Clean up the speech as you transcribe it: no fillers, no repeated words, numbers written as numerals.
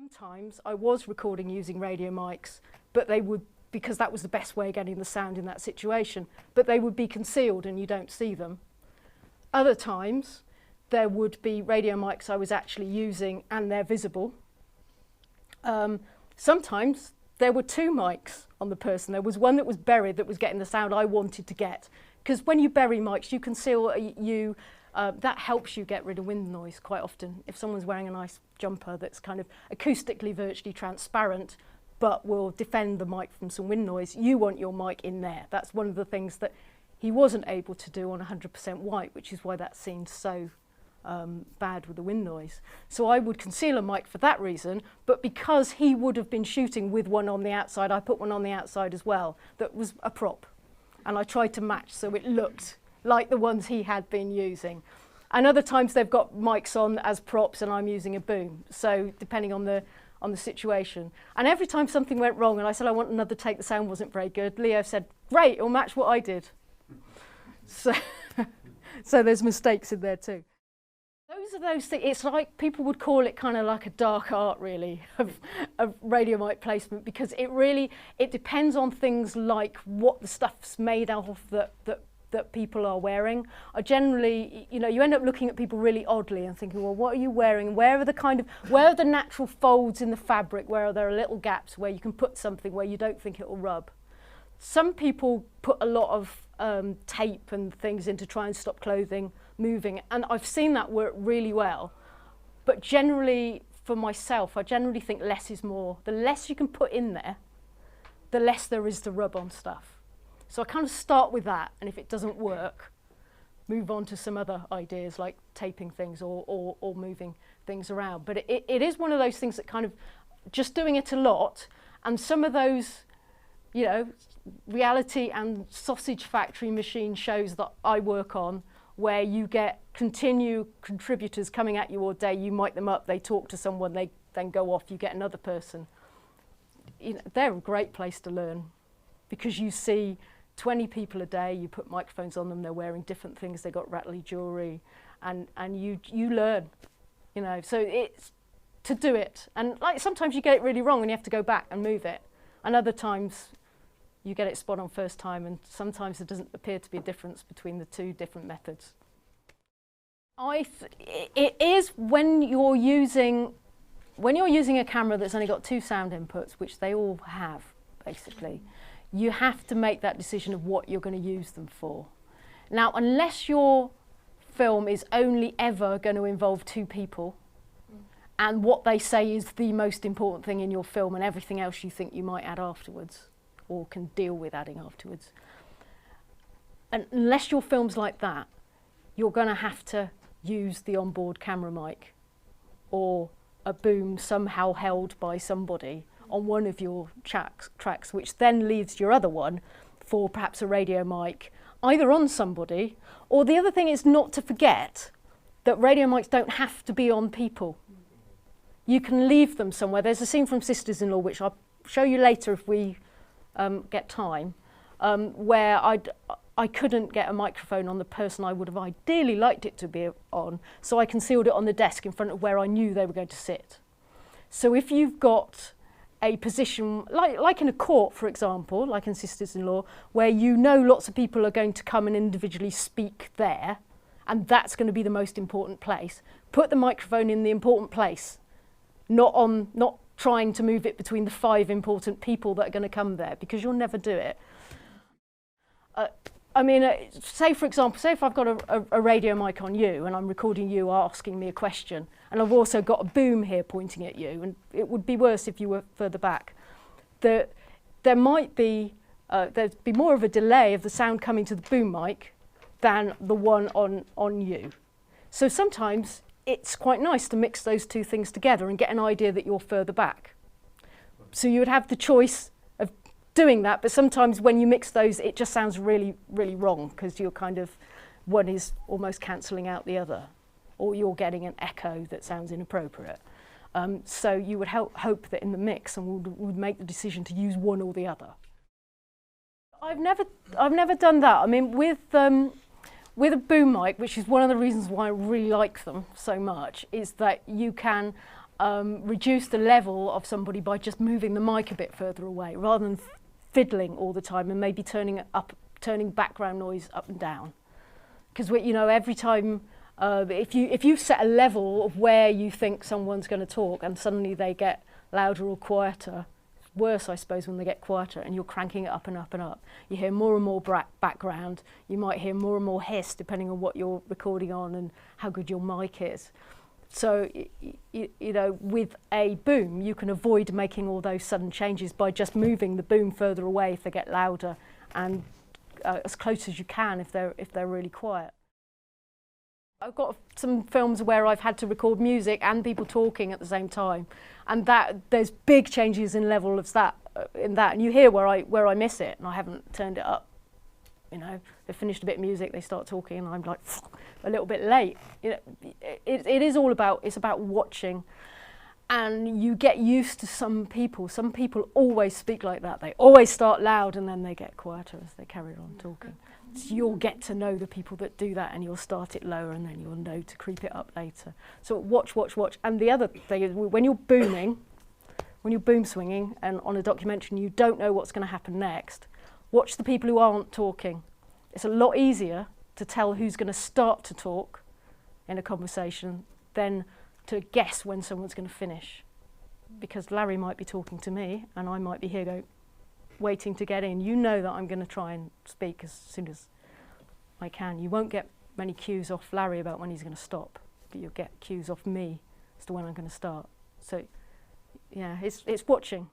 Sometimes I was recording using radio mics, but they would, because that was the best way of getting the sound in that situation, but they would be concealed and you don't see them. Other times, there would be radio mics I was actually using and they're visible. Sometimes there were two mics on the person. There was one that was buried that was getting the sound I wanted to get. Because when you bury mics, you conceal, that helps you get rid of wind noise quite often. If someone's wearing a nice jumper that's kind of acoustically virtually transparent, but will defend the mic from some wind noise, you want your mic in there. That's one of the things that he wasn't able to do on 100% white, which is why that seemed so bad with the wind noise. So I would conceal a mic for that reason, but because he would have been shooting with one on the outside, I put one on the outside as well that was a prop. And I tried to match so it looked like the ones he had been using. And other times they've got mics on as props and I'm using a boom. So depending on the situation. And every time something went wrong and I said I want another take, the sound wasn't very good, Leo said, great, it'll match what I did. So, so there's mistakes in there too. Those are those things, it's like people would call it kind of like a dark art really of radio mic placement, because it depends on things like what the stuff's made out of that people are wearing. Generally, you know, you end up looking at people really oddly and thinking, well, what are you wearing? Where are the natural folds in the fabric? Where are there little gaps where you can put something where you don't think it will rub? Some people put a lot of tape and things in to try and stop clothing moving, and I've seen that work really well. But generally, for myself, I generally think less is more. The less you can put in there, the less there is to rub on stuff. So I kind of start with that, and if it doesn't work, move on to some other ideas like taping things or moving things around. But it is one of those things that kind of just doing it a lot, and some of those, you know, reality and sausage factory machine shows that I work on, where you get continued contributors coming at you all day, you mic them up, they talk to someone, they then go off, you get another person. You know, they're a great place to learn, because you see 20 people a day, you put microphones on them, they're wearing different things, they've got rattly jewellery, and you learn, you know. So it's to do it, and like sometimes you get it really wrong and you have to go back and move it, and other times you get it spot on first time, and sometimes there doesn't appear to be a difference between the two different methods. It is when you're using a camera that's only got two sound inputs, which they all have basically, you have to make that decision of what you're going to use them for. Now, unless your film is only ever going to involve two people, and what they say is the most important thing in your film and everything else you think you might add afterwards, or can deal with adding afterwards. And unless your film's like that, you're going to have to use the onboard camera mic or a boom somehow held by somebody on one of your tracks, which then leaves your other one for perhaps a radio mic, either on somebody, or the other thing is not to forget that radio mics don't have to be on people. You can leave them somewhere. There's a scene from Sisters-in-Law, which I'll show you later if we get time, where I couldn't get a microphone on the person I would have ideally liked it to be on, so I concealed it on the desk in front of where I knew they were going to sit. So if you've got a position, like in a court, for example, like in Sisters-in-Law, where you know lots of people are going to come and individually speak there, and that's going to be the most important place, put the microphone in the important place, not trying to move it between the 5 important people that are going to come there, because you'll never do it. I mean, say for example, say if I've got a radio mic on you and I'm recording you asking me a question, and I've also got a boom here pointing at you, and it would be worse if you were further back. There might be, there'd be more of a delay of the sound coming to the boom mic than the one on you. So sometimes it's quite nice to mix those two things together and get an idea that you're further back. So you would have the choice of doing that, but sometimes when you mix those, it just sounds really, really wrong, because you're kind of, one is almost cancelling out the other, or you're getting an echo that sounds inappropriate. So you would hope that in the mix, and would make the decision to use one or the other. I've never done that. I mean, with a boom mic, which is one of the reasons why I really like them so much, is that you can reduce the level of somebody by just moving the mic a bit further away, rather than fiddling all the time and maybe turning background noise up and down. Because you know, every time if you set a level of where you think someone's going to talk and suddenly they get louder or quieter, it's worse I suppose when they get quieter, and you're cranking it up and up and up, you hear more and more background, you might hear more and more hiss depending on what you're recording on and how good your mic is. So you know, with a boom you can avoid making all those sudden changes by just moving the boom further away if they get louder, and as close as you can if they're really quiet. I've got some films where I've had to record music and people talking at the same time, and there's big changes in level of that and you hear where I miss it and I haven't turned it up. You know, they've finished a bit of music, they start talking, and I'm like a little bit late. You know, it is all about, it's about watching, and you get used to some people. Some people always speak like that. They always start loud and then they get quieter as they carry on talking. So you'll get to know the people that do that, and you'll start it lower and then you'll know to creep it up later. So watch. And the other thing is, when you're boom swinging and on a documentary and you don't know what's going to happen next, watch the people who aren't talking. It's a lot easier to tell who's going to start to talk in a conversation than to guess when someone's going to finish. Because Larry might be talking to me and I might be here waiting to get in. You know that I'm going to try and speak as soon as I can. You won't get many cues off Larry about when he's going to stop, but you'll get cues off me as to when I'm going to start. So yeah, it's watching.